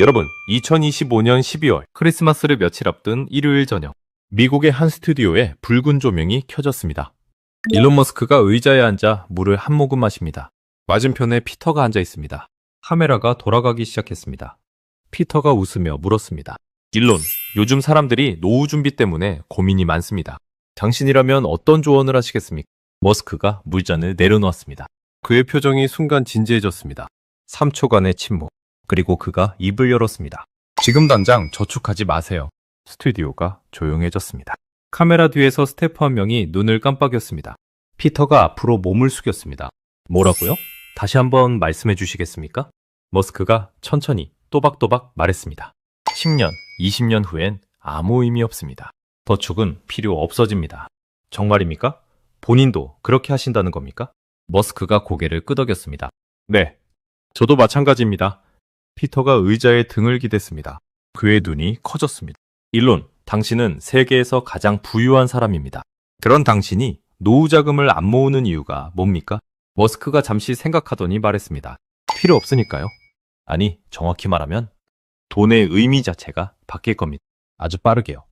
여러분, 2025년 12월 크리스마스를 며칠 앞둔 일요일 저녁, 미국의 한 스튜디오에 붉은 조명이 켜졌습니다. 일론 머스크가 의자에 앉아 물을 한 모금 마십니다. 맞은편에 피터가 앉아 있습니다. 카메라가 돌아가기 시작했습니다. 피터가 웃으며 물었습니다. 일론, 요즘 사람들이 노후 준비 때문에 고민이 많습니다. 당신이라면 어떤 조언을 하시겠습니까? 머스크가 물잔을 내려놓았습니다. 그의 표정이 순간 진지해졌습니다. 3초간의 침묵. 그리고 그가 입을 열었습니다. 지금 당장 저축하지 마세요. 스튜디오가 조용해졌습니다. 카메라 뒤에서 스태프 한 명이 눈을 깜빡였습니다. 피터가 앞으로 몸을 숙였습니다. 뭐라고요? 다시 한번 말씀해 주시겠습니까? 머스크가 천천히 또박또박 말했습니다. 10년, 20년 후엔 아무 의미 없습니다. 저축은 필요 없어집니다. 정말입니까? 본인도 그렇게 하신다는 겁니까? 머스크가 고개를 끄덕였습니다. 네, 저도 마찬가지입니다. 피터가 의자에 등을 기댔습니다. 그의 눈이 커졌습니다. 일론, 당신은 세계에서 가장 부유한 사람입니다. 그런 당신이 노후 자금을 안 모으는 이유가 뭡니까? 머스크가 잠시 생각하더니 말했습니다. 필요 없으니까요. 아니, 정확히 말하면 돈의 의미 자체가 바뀔 겁니다. 아주 빠르게요.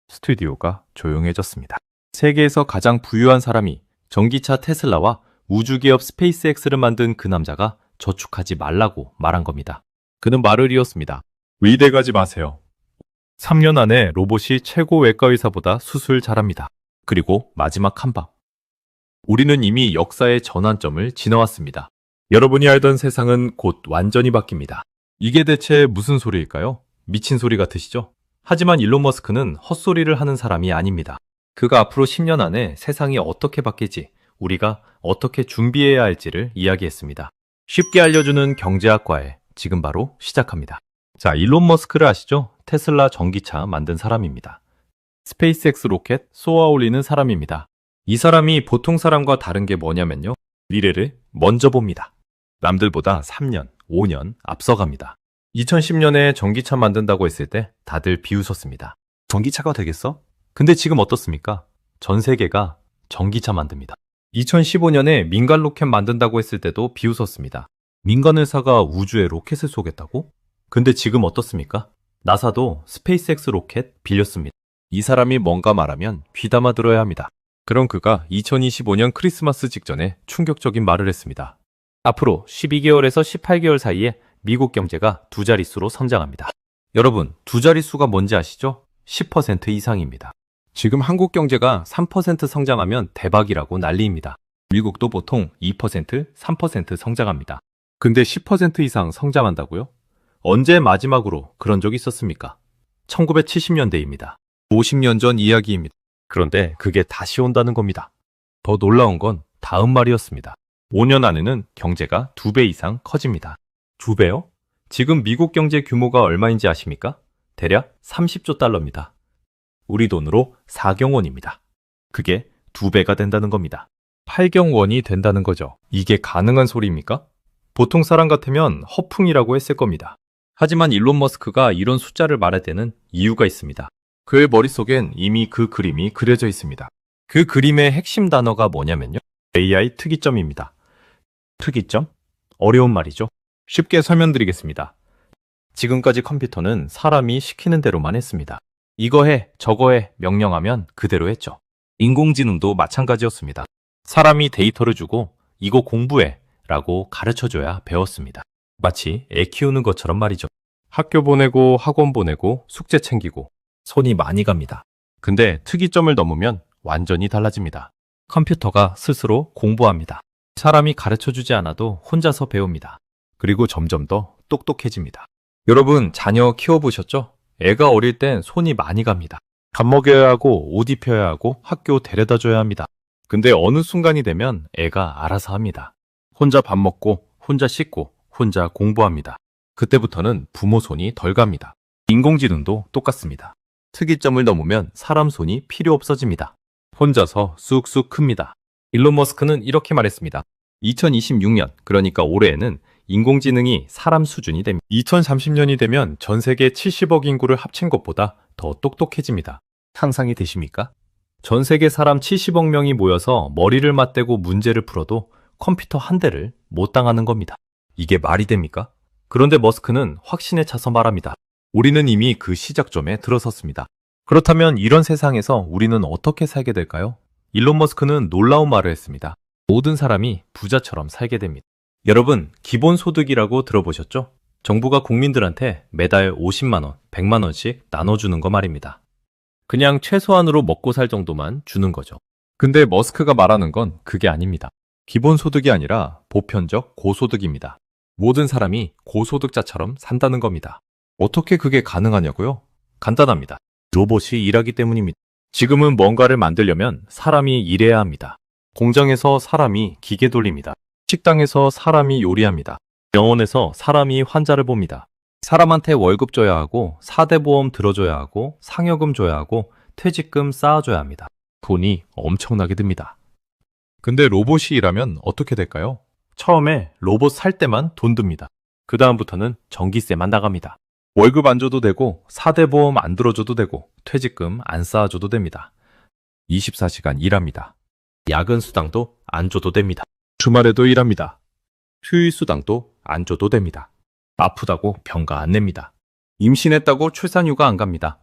스튜디오가 조용해졌습니다. 세계에서 가장 부유한 사람이 전기차 테슬라와 우주기업 스페이스X를 만든 그 남자가 저축하지 말라고 말한 겁니다. 그는 말을 이었습니다. 위대가지 마세요. 3년 안에 로봇이 최고 외과 의사보다 수술 잘합니다. 그리고 마지막 한 방. 우리는 이미 역사의 전환점을 지나왔습니다. 여러분이 알던 세상은 곧 완전히 바뀝니다. 이게 대체 무슨 소리일까요? 미친 소리 같으시죠? 하지만 일론 머스크는 헛소리를 하는 사람이 아닙니다. 그가 앞으로 10년 안에 세상이 어떻게 바뀔지, 우리가 어떻게 준비해야 할지를 이야기했습니다. 쉽게 알려주는 경제학과에 지금 바로 시작합니다. 자, 일론 머스크를 아시죠? 테슬라 전기차 만든 사람입니다. 스페이스X 로켓 쏘아 올리는 사람입니다. 이 사람이 보통 사람과 다른 게 뭐냐면요. 미래를 먼저 봅니다. 남들보다 3년, 5년 앞서갑니다. 2010년에 전기차 만든다고 했을 때 다들 비웃었습니다. 전기차가 되겠어? 근데 지금 어떻습니까? 전 세계가 전기차 만듭니다. 2015년에 민간 로켓 만든다고 했을 때도 비웃었습니다. 민간 회사가 우주에 로켓을 쏘겠다고? 근데 지금 어떻습니까? 나사도 스페이스X 로켓 빌렸습니다. 이 사람이 뭔가 말하면 귀담아 들어야 합니다. 그럼 그가 2025년 크리스마스 직전에 충격적인 말을 했습니다. 앞으로 12개월에서 18개월 사이에 미국 경제가 두 자릿수로 성장합니다. 여러분, 두 자릿수가 뭔지 아시죠? 10% 이상입니다. 지금 한국 경제가 3% 성장하면 대박이라고 난리입니다. 미국도 보통 2%, 3% 성장합니다. 근데 10% 이상 성장한다고요? 언제 마지막으로 그런 적이 있었습니까? 1970년대입니다. 50년 전 이야기입니다. 그런데 그게 다시 온다는 겁니다. 더 놀라운 건 다음 말이었습니다. 5년 안에는 경제가 2배 이상 커집니다. 2배요? 지금 미국 경제 규모가 얼마인지 아십니까? 대략 30조 달러입니다. 우리 돈으로 4경 원입니다. 그게 2배가 된다는 겁니다. 8경 원이 된다는 거죠. 이게 가능한 소리입니까? 보통 사람 같으면 허풍이라고 했을 겁니다. 하지만 일론 머스크가 이런 숫자를 말할 때는 이유가 있습니다. 그의 머릿속엔 이미 그 그림이 그려져 있습니다. 그 그림의 핵심 단어가 뭐냐면요. AI 특이점입니다. 특이점? 어려운 말이죠. 쉽게 설명드리겠습니다. 지금까지 컴퓨터는 사람이 시키는 대로만 했습니다. 이거 해, 저거 해 명령하면 그대로 했죠. 인공지능도 마찬가지였습니다. 사람이 데이터를 주고 이거 공부해 라고 가르쳐줘야 배웠습니다. 마치 애 키우는 것처럼 말이죠. 학교 보내고 학원 보내고 숙제 챙기고 손이 많이 갑니다. 근데 특이점을 넘으면 완전히 달라집니다. 컴퓨터가 스스로 공부합니다. 사람이 가르쳐주지 않아도 혼자서 배웁니다. 그리고 점점 더 똑똑해집니다. 여러분, 자녀 키워보셨죠? 애가 어릴 땐 손이 많이 갑니다. 밥 먹여야 하고 옷 입혀야 하고 학교 데려다 줘야 합니다. 근데 어느 순간이 되면 애가 알아서 합니다. 혼자 밥 먹고 혼자 씻고 혼자 공부합니다. 그때부터는 부모 손이 덜 갑니다. 인공지능도 똑같습니다. 특이점을 넘으면 사람 손이 필요 없어집니다. 혼자서 쑥쑥 큽니다. 일론 머스크는 이렇게 말했습니다. 2026년, 그러니까 올해에는 인공지능이 사람 수준이 됩니다. 2030년이 되면 전 세계 70억 인구를 합친 것보다 더 똑똑해집니다. 상상이 되십니까? 전 세계 사람 70억 명이 모여서 머리를 맞대고 문제를 풀어도 컴퓨터 한 대를 못 당하는 겁니다. 이게 말이 됩니까? 그런데 머스크는 확신에 차서 말합니다. 우리는 이미 그 시작점에 들어섰습니다. 그렇다면 이런 세상에서 우리는 어떻게 살게 될까요? 일론 머스크는 놀라운 말을 했습니다. 모든 사람이 부자처럼 살게 됩니다. 여러분, 기본소득이라고 들어보셨죠? 정부가 국민들한테 매달 50만 원, 100만 원씩 나눠주는 거 말입니다. 그냥 최소한으로 먹고 살 정도만 주는 거죠. 근데 머스크가 말하는 건 그게 아닙니다. 기본소득이 아니라 보편적 고소득입니다. 모든 사람이 고소득자처럼 산다는 겁니다. 어떻게 그게 가능하냐고요? 간단합니다. 로봇이 일하기 때문입니다. 지금은 뭔가를 만들려면 사람이 일해야 합니다. 공장에서 사람이 기계 돌립니다. 식당에서 사람이 요리합니다. 병원에서 사람이 환자를 봅니다. 사람한테 월급 줘야 하고 4대 보험 들어줘야 하고 상여금 줘야 하고 퇴직금 쌓아줘야 합니다. 돈이 엄청나게 듭니다. 근데 로봇이 일하면 어떻게 될까요? 처음에 로봇 살 때만 돈 듭니다. 그 다음부터는 전기세만 나갑니다. 월급 안 줘도 되고 4대 보험 안 들어줘도 되고 퇴직금 안 쌓아줘도 됩니다. 24시간 일합니다. 야근 수당도 안 줘도 됩니다. 주말에도 일합니다. 휴일 수당도 안 줘도 됩니다. 아프다고 병가 안 냅니다. 임신했다고 출산휴가 안 갑니다.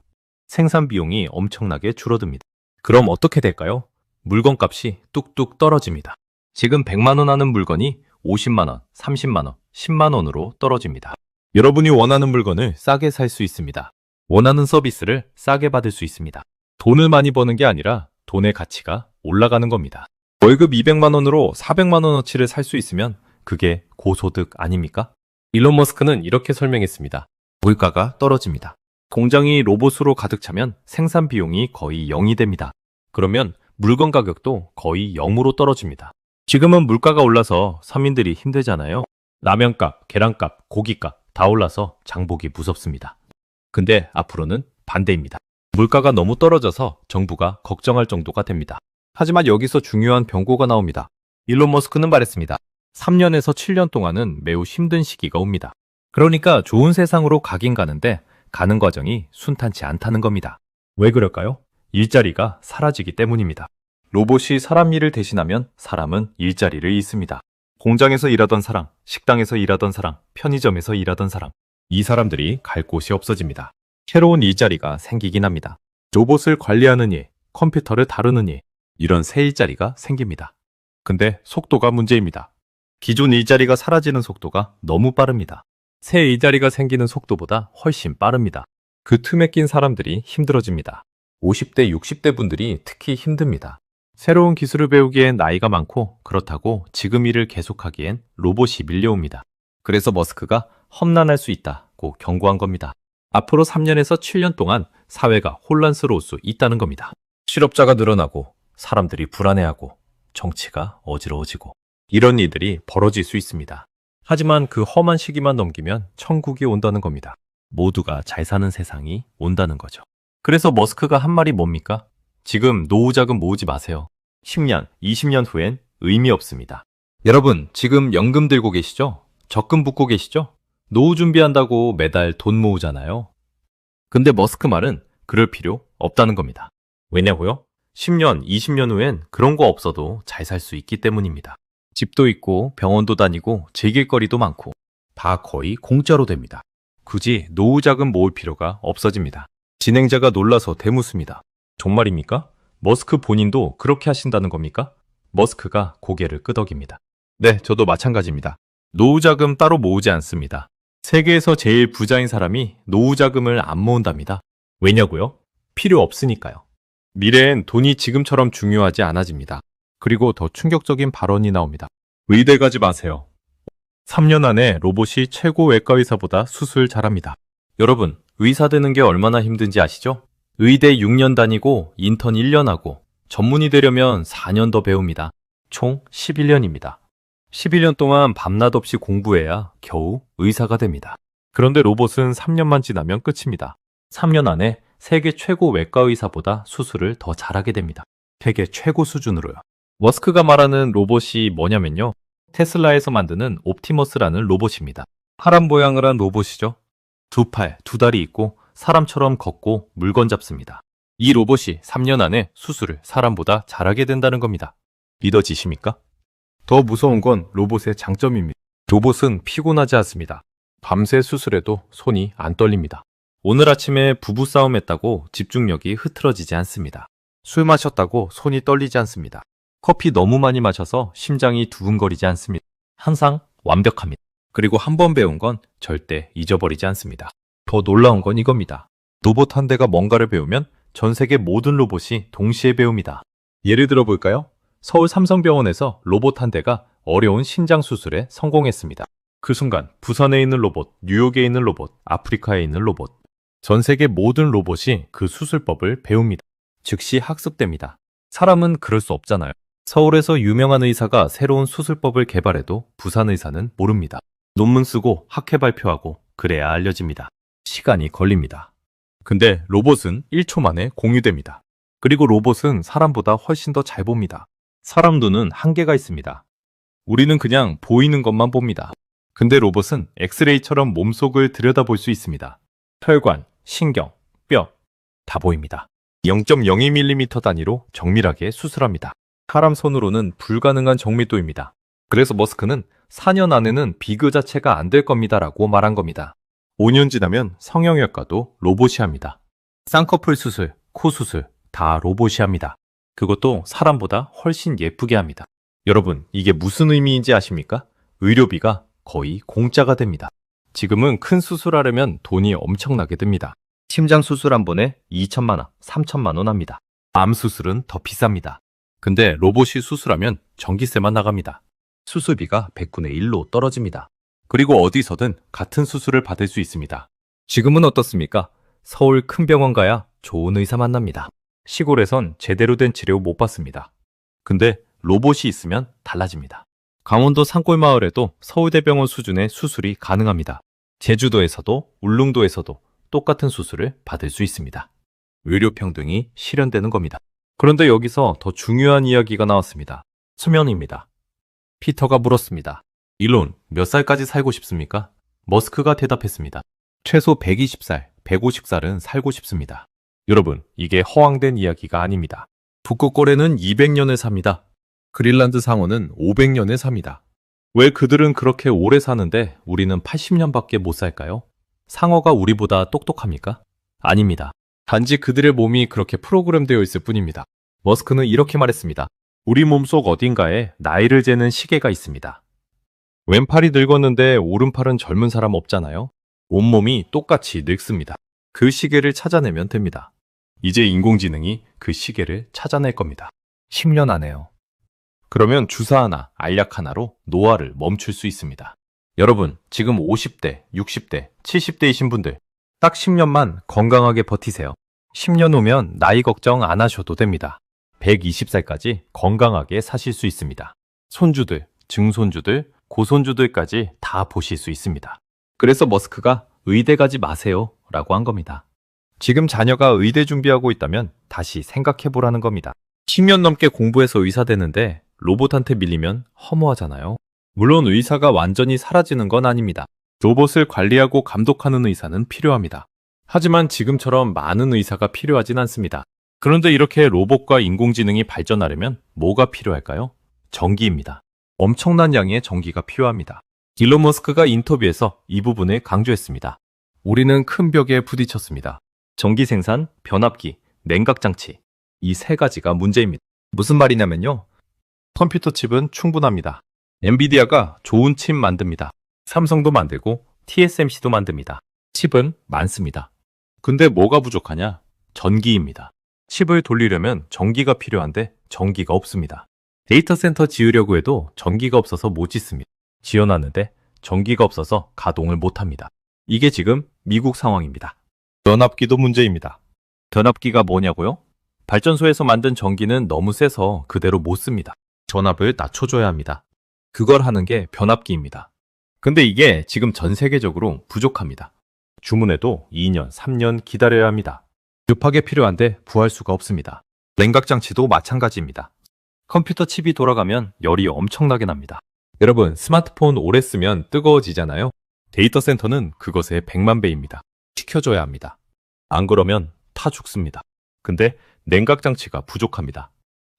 생산 비용이 엄청나게 줄어듭니다. 그럼 어떻게 될까요? 물건값이 뚝뚝 떨어집니다. 지금 100만 원 하는 물건이 50만 원, 30만 원, 10만 원으로 떨어집니다. 여러분이 원하는 물건을 싸게 살 수 있습니다. 원하는 서비스를 싸게 받을 수 있습니다. 돈을 많이 버는 게 아니라 돈의 가치가 올라가는 겁니다. 월급 200만 원으로 400만 원어치를 살 수 있으면 그게 고소득 아닙니까? 일론 머스크는 이렇게 설명했습니다. 물가가 떨어집니다. 공장이 로봇으로 가득 차면 생산 비용이 거의 0이 됩니다. 그러면 물건 가격도 거의 0으로 떨어집니다. 지금은 물가가 올라서 서민들이 힘들잖아요. 라면값, 계란값, 고기값 다 올라서 장보기 무섭습니다. 근데 앞으로는 반대입니다. 물가가 너무 떨어져서 정부가 걱정할 정도가 됩니다. 하지만 여기서 중요한 변고가 나옵니다. 일론 머스크는 말했습니다. 3년에서 7년 동안은 매우 힘든 시기가 옵니다. 그러니까 좋은 세상으로 가긴 가는데 가는 과정이 순탄치 않다는 겁니다. 왜 그럴까요? 일자리가 사라지기 때문입니다. 로봇이 사람 일을 대신하면 사람은 일자리를 잃습니다. 공장에서 일하던 사람, 식당에서 일하던 사람, 편의점에서 일하던 사람, 이 사람들이 갈 곳이 없어집니다. 새로운 일자리가 생기긴 합니다. 로봇을 관리하는 일, 컴퓨터를 다루는 일, 이런 새 일자리가 생깁니다. 근데 속도가 문제입니다. 기존 일자리가 사라지는 속도가 너무 빠릅니다. 새 일자리가 생기는 속도보다 훨씬 빠릅니다. 그 틈에 낀 사람들이 힘들어집니다. 50대, 60대 분들이 특히 힘듭니다. 새로운 기술을 배우기엔 나이가 많고 그렇다고 지금 일을 계속하기엔 로봇이 밀려옵니다. 그래서 머스크가 험난할 수 있다고 경고한 겁니다. 앞으로 3년에서 7년 동안 사회가 혼란스러울 수 있다는 겁니다. 실업자가 늘어나고 사람들이 불안해하고 정치가 어지러워지고 이런 일들이 벌어질 수 있습니다. 하지만 그 험한 시기만 넘기면 천국이 온다는 겁니다. 모두가 잘 사는 세상이 온다는 거죠. 그래서 머스크가 한 말이 뭡니까? 지금 노후자금 모으지 마세요. 10년, 20년 후엔 의미 없습니다. 여러분, 지금 연금 들고 계시죠? 적금 붓고 계시죠? 노후 준비한다고 매달 돈 모으잖아요. 근데 머스크 말은 그럴 필요 없다는 겁니다. 왜냐고요? 10년, 20년 후엔 그런 거 없어도 잘 살 수 있기 때문입니다. 집도 있고 병원도 다니고 즐길 거리도 많고 다 거의 공짜로 됩니다. 굳이 노후자금 모을 필요가 없어집니다. 진행자가 놀라서 대묻습니다. 정말입니까? 머스크 본인도 그렇게 하신다는 겁니까? 머스크가 고개를 끄덕입니다. 네, 저도 마찬가지입니다. 노후자금 따로 모으지 않습니다. 세계에서 제일 부자인 사람이 노후자금을 안 모은답니다. 왜냐고요? 필요 없으니까요. 미래엔 돈이 지금처럼 중요하지 않아집니다. 그리고 더 충격적인 발언이 나옵니다. 의대 가지 마세요. 3년 안에 로봇이 최고 외과 의사보다 수술 잘합니다. 여러분, 의사 되는 게 얼마나 힘든지 아시죠? 의대 6년 다니고 인턴 1년 하고 전문의 되려면 4년 더 배웁니다. 총 11년입니다. 11년 동안 밤낮 없이 공부해야 겨우 의사가 됩니다. 그런데 로봇은 3년만 지나면 끝입니다. 3년 안에 세계 최고 외과 의사보다 수술을 더 잘하게 됩니다. 세계 최고 수준으로요. 머스크가 말하는 로봇이 뭐냐면요. 테슬라에서 만드는 옵티머스라는 로봇입니다. 파란 모양을 한 로봇이죠. 두 팔, 두 다리 있고 사람처럼 걷고 물건 잡습니다. 이 로봇이 3년 안에 수술을 사람보다 잘하게 된다는 겁니다. 믿어지십니까? 더 무서운 건 로봇의 장점입니다. 로봇은 피곤하지 않습니다. 밤새 수술해도 손이 안 떨립니다. 오늘 아침에 부부싸움 했다고 집중력이 흐트러지지 않습니다. 술 마셨다고 손이 떨리지 않습니다. 커피 너무 많이 마셔서 심장이 두근거리지 않습니다. 항상 완벽합니다. 그리고 한 번 배운 건 절대 잊어버리지 않습니다. 더 놀라운 건 이겁니다. 로봇 한 대가 뭔가를 배우면 전 세계 모든 로봇이 동시에 배웁니다. 예를 들어 볼까요? 서울 삼성병원에서 로봇 한 대가 어려운 신장 수술에 성공했습니다. 그 순간 부산에 있는 로봇, 뉴욕에 있는 로봇, 아프리카에 있는 로봇, 전 세계 모든 로봇이 그 수술법을 배웁니다. 즉시 학습됩니다. 사람은 그럴 수 없잖아요. 서울에서 유명한 의사가 새로운 수술법을 개발해도 부산 의사는 모릅니다. 논문 쓰고 학회 발표하고 그래야 알려집니다. 시간이 걸립니다. 근데 로봇은 1초 만에 공유됩니다. 그리고 로봇은 사람보다 훨씬 더 잘 봅니다. 사람 눈은 한계가 있습니다. 우리는 그냥 보이는 것만 봅니다. 근데 로봇은 엑스레이처럼 몸속을 들여다볼 수 있습니다. 혈관, 신경, 뼈, 다 보입니다. 0.02mm 단위로 정밀하게 수술합니다. 사람 손으로는 불가능한 정밀도입니다. 그래서 머스크는 4년 안에는 비교 자체가 안 될 겁니다라고 말한 겁니다. 5년 지나면 성형외과도 로봇이 합니다. 쌍꺼풀 수술, 코 수술 다 로봇이 합니다. 그것도 사람보다 훨씬 예쁘게 합니다. 여러분, 이게 무슨 의미인지 아십니까? 의료비가 거의 공짜가 됩니다. 지금은 큰 수술하려면 돈이 엄청나게 듭니다. 심장 수술 한 번에 2천만 원, 3천만 원 합니다. 암 수술은 더 비쌉니다. 근데 로봇이 수술하면 전기세만 나갑니다. 수술비가 100분의 1로 떨어집니다. 그리고 어디서든 같은 수술을 받을 수 있습니다. 지금은 어떻습니까? 서울 큰 병원 가야 좋은 의사 만납니다. 시골에선 제대로 된 치료 못 받습니다. 근데 로봇이 있으면 달라집니다. 강원도 산골마을에도 서울대병원 수준의 수술이 가능합니다. 제주도에서도 울릉도에서도 똑같은 수술을 받을 수 있습니다. 의료평등이 실현되는 겁니다. 그런데 여기서 더 중요한 이야기가 나왔습니다. 수면입니다. 피터가 물었습니다. 일론, 몇 살까지 살고 싶습니까? 머스크가 대답했습니다. 최소 120살, 150살은 살고 싶습니다. 여러분, 이게 허황된 이야기가 아닙니다. 북극고래는 200년을 삽니다. 그린란드 상어는 500년을 삽니다. 왜 그들은 그렇게 오래 사는데 우리는 80년밖에 못 살까요? 상어가 우리보다 똑똑합니까? 아닙니다. 단지 그들의 몸이 그렇게 프로그램되어 있을 뿐입니다. 머스크는 이렇게 말했습니다. 우리 몸속 어딘가에 나이를 재는 시계가 있습니다. 왼팔이 늙었는데 오른팔은 젊은 사람 없잖아요? 온몸이 똑같이 늙습니다. 그 시계를 찾아내면 됩니다. 이제 인공지능이 그 시계를 찾아낼 겁니다. 10년 안에요. 그러면 주사 하나, 알약 하나로 노화를 멈출 수 있습니다. 여러분, 지금 50대, 60대, 70대이신 분들 딱 10년만 건강하게 버티세요. 10년 후면 나이 걱정 안 하셔도 됩니다. 120살까지 건강하게 사실 수 있습니다. 손주들, 증손주들, 고손주들까지 다 보실 수 있습니다. 그래서 머스크가 의대 가지 마세요 라고 한 겁니다. 지금 자녀가 의대 준비하고 있다면 다시 생각해보라는 겁니다. 10년 넘게 공부해서 의사 되는데 로봇한테 밀리면 허무하잖아요. 물론 의사가 완전히 사라지는 건 아닙니다. 로봇을 관리하고 감독하는 의사는 필요합니다. 하지만 지금처럼 많은 의사가 필요하진 않습니다. 그런데 이렇게 로봇과 인공지능이 발전하려면 뭐가 필요할까요? 전기입니다. 엄청난 양의 전기가 필요합니다. 일론 머스크가 인터뷰에서 이 부분을 강조했습니다. 우리는 큰 벽에 부딪혔습니다. 전기 생산, 변압기, 냉각장치. 이 세 가지가 문제입니다. 무슨 말이냐면요. 컴퓨터 칩은 충분합니다. 엔비디아가 좋은 칩 만듭니다. 삼성도 만들고 TSMC도 만듭니다. 칩은 많습니다. 근데 뭐가 부족하냐? 전기입니다. 칩을 돌리려면 전기가 필요한데 전기가 없습니다. 데이터 센터 지으려고 해도 전기가 없어서 못 짓습니다. 지어놨는데 전기가 없어서 가동을 못합니다. 이게 지금 미국 상황입니다. 변압기도 문제입니다. 변압기가 뭐냐고요? 발전소에서 만든 전기는 너무 세서 그대로 못 씁니다. 전압을 낮춰줘야 합니다. 그걸 하는 게 변압기입니다. 근데 이게 지금 전 세계적으로 부족합니다. 주문해도 2년, 3년 기다려야 합니다. 급하게 필요한데 구할 수가 없습니다. 냉각장치도 마찬가지입니다. 컴퓨터 칩이 돌아가면 열이 엄청나게 납니다. 여러분, 스마트폰 오래 쓰면 뜨거워지잖아요. 데이터 센터는 그것의 100만 배입니다. 식혀줘야 합니다. 안 그러면 타 죽습니다. 근데 냉각장치가 부족합니다.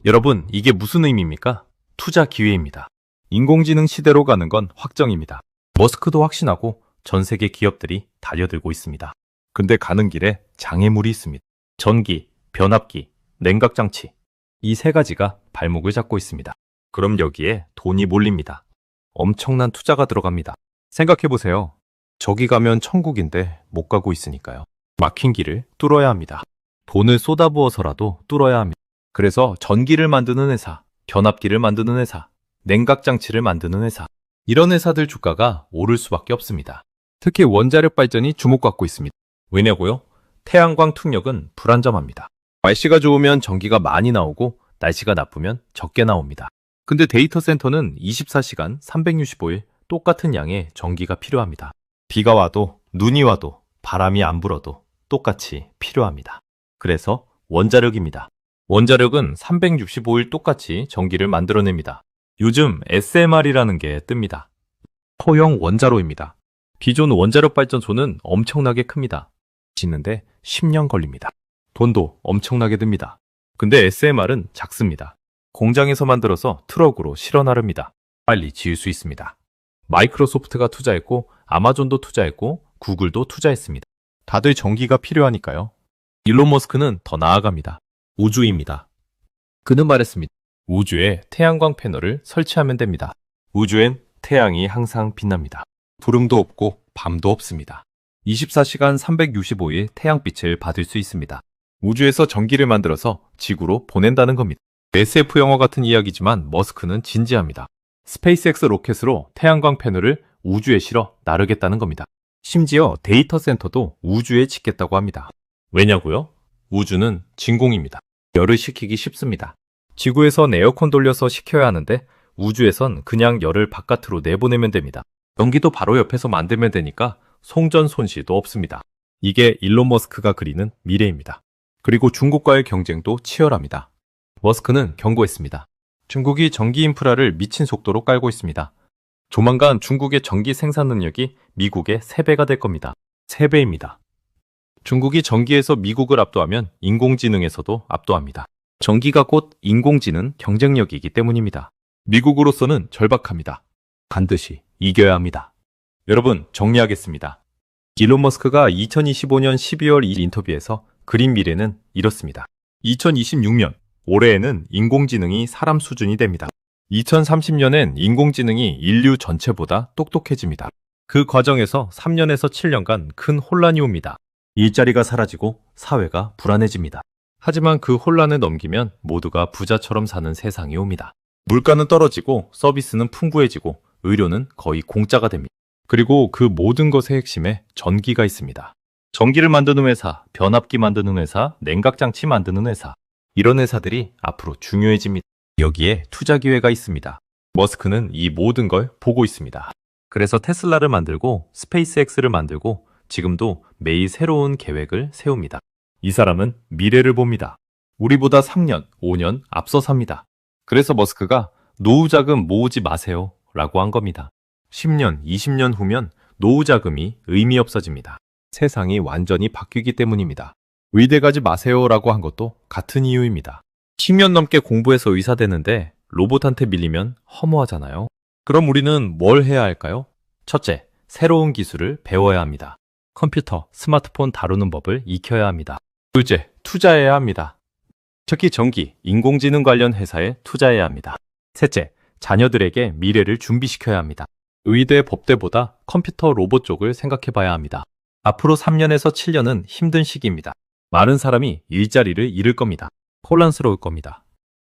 여러분, 이게 무슨 의미입니까? 투자 기회입니다. 인공지능 시대로 가는 건 확정입니다. 머스크도 확신하고 전 세계 기업들이 달려들고 있습니다. 근데 가는 길에 장애물이 있습니다. 전기, 변압기, 냉각장치. 이 세 가지가 발목을 잡고 있습니다. 그럼 여기에 돈이 몰립니다. 엄청난 투자가 들어갑니다. 생각해보세요. 저기 가면 천국인데 못 가고 있으니까요. 막힌 길을 뚫어야 합니다. 돈을 쏟아부어서라도 뚫어야 합니다. 그래서 전기를 만드는 회사, 변압기를 만드는 회사, 냉각장치를 만드는 회사, 이런 회사들 주가가 오를 수밖에 없습니다. 특히 원자력 발전이 주목받고 있습니다. 왜냐고요? 태양광 투력은 불안정합니다. 날씨가 좋으면 전기가 많이 나오고 날씨가 나쁘면 적게 나옵니다. 근데 데이터 센터는 24시간 365일 똑같은 양의 전기가 필요합니다. 비가 와도 눈이 와도 바람이 안 불어도 똑같이 필요합니다. 그래서 원자력입니다. 원자력은 365일 똑같이 전기를 만들어냅니다. 요즘 SMR이라는 게 뜹니다. 소형 원자로입니다. 기존 원자력 발전소는 엄청나게 큽니다. 짓는데 10년 걸립니다. 돈도 엄청나게 듭니다. 근데 SMR은 작습니다. 공장에서 만들어서 트럭으로 실어 나릅니다. 빨리 지을 수 있습니다. 마이크로소프트가 투자했고 아마존도 투자했고 구글도 투자했습니다. 다들 전기가 필요하니까요. 일론 머스크는 더 나아갑니다. 우주입니다. 그는 말했습니다. 우주에 태양광 패널을 설치하면 됩니다. 우주엔 태양이 항상 빛납니다. 구름도 없고 밤도 없습니다. 24시간 365일 태양빛을 받을 수 있습니다. 우주에서 전기를 만들어서 지구로 보낸다는 겁니다. SF 영화 같은 이야기지만 머스크는 진지합니다. 스페이스X 로켓으로 태양광 패널을 우주에 실어 나르겠다는 겁니다. 심지어 데이터 센터도 우주에 짓겠다고 합니다. 왜냐고요? 우주는 진공입니다. 열을 식히기 쉽습니다. 지구에선 에어컨 돌려서 식혀야 하는데 우주에선 그냥 열을 바깥으로 내보내면 됩니다. 전기도 바로 옆에서 만들면 되니까 송전손실도 없습니다. 이게 일론 머스크가 그리는 미래입니다. 그리고 중국과의 경쟁도 치열합니다. 머스크는 경고했습니다. 중국이 전기 인프라를 미친 속도로 깔고 있습니다. 조만간 중국의 전기 생산 능력이 미국의 3배가 될 겁니다. 3배입니다. 중국이 전기에서 미국을 압도하면 인공지능에서도 압도합니다. 전기가 곧 인공지능 경쟁력이기 때문입니다. 미국으로서는 절박합니다. 반드시 이겨야 합니다. 여러분, 정리하겠습니다. 일론 머스크가 2025년 12월 2일 인터뷰에서 그린 미래는 이렇습니다. 2026년, 올해에는 인공지능이 사람 수준이 됩니다. 2030년엔 인공지능이 인류 전체보다 똑똑해집니다. 그 과정에서 3년에서 7년간 큰 혼란이 옵니다. 일자리가 사라지고 사회가 불안해집니다. 하지만 그 혼란을 넘기면 모두가 부자처럼 사는 세상이 옵니다. 물가는 떨어지고 서비스는 풍부해지고 의료는 거의 공짜가 됩니다. 그리고 그 모든 것의 핵심에 전기가 있습니다. 전기를 만드는 회사, 변압기 만드는 회사, 냉각장치 만드는 회사, 이런 회사들이 앞으로 중요해집니다. 여기에 투자 기회가 있습니다. 머스크는 이 모든 걸 보고 있습니다. 그래서 테슬라를 만들고 스페이스X를 만들고 지금도 매일 새로운 계획을 세웁니다. 이 사람은 미래를 봅니다. 우리보다 3년, 5년 앞서 삽니다. 그래서 머스크가 노후 자금 모으지 마세요 라고 한 겁니다. 10년, 20년 후면 노후 자금이 의미 없어집니다. 세상이 완전히 바뀌기 때문입니다. 의대 가지 마세요 라고 한 것도 같은 이유입니다. 10년 넘게 공부해서 의사 되는데 로봇한테 밀리면 허무하잖아요. 그럼 우리는 뭘 해야 할까요? 첫째, 새로운 기술을 배워야 합니다. 컴퓨터, 스마트폰 다루는 법을 익혀야 합니다. 둘째, 투자해야 합니다. 특히 전기, 인공지능 관련 회사에 투자해야 합니다. 셋째, 자녀들에게 미래를 준비시켜야 합니다. 의대, 법대보다 컴퓨터, 로봇 쪽을 생각해 봐야 합니다. 앞으로 3년에서 7년은 힘든 시기입니다. 많은 사람이 일자리를 잃을 겁니다. 혼란스러울 겁니다.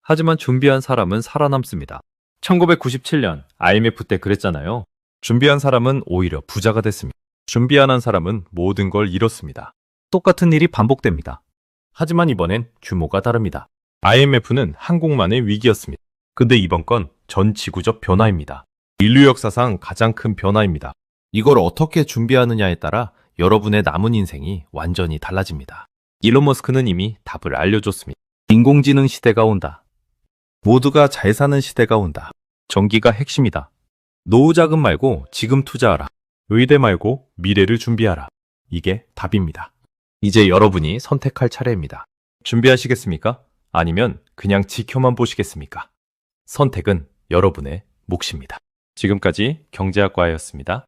하지만 준비한 사람은 살아남습니다. 1997년 IMF 때 그랬잖아요. 준비한 사람은 오히려 부자가 됐습니다. 준비 안 한 사람은 모든 걸 잃었습니다. 똑같은 일이 반복됩니다. 하지만 이번엔 규모가 다릅니다. IMF는 한국만의 위기였습니다. 근데 이번 건 전 지구적 변화입니다. 인류 역사상 가장 큰 변화입니다. 이걸 어떻게 준비하느냐에 따라 여러분의 남은 인생이 완전히 달라집니다. 일론 머스크는 이미 답을 알려줬습니다. 인공지능 시대가 온다. 모두가 잘 사는 시대가 온다. 전기가 핵심이다. 노후 자금 말고 지금 투자하라. 의대 말고 미래를 준비하라. 이게 답입니다. 이제 여러분이 선택할 차례입니다. 준비하시겠습니까? 아니면 그냥 지켜만 보시겠습니까? 선택은 여러분의 몫입니다. 지금까지 경제학과였습니다.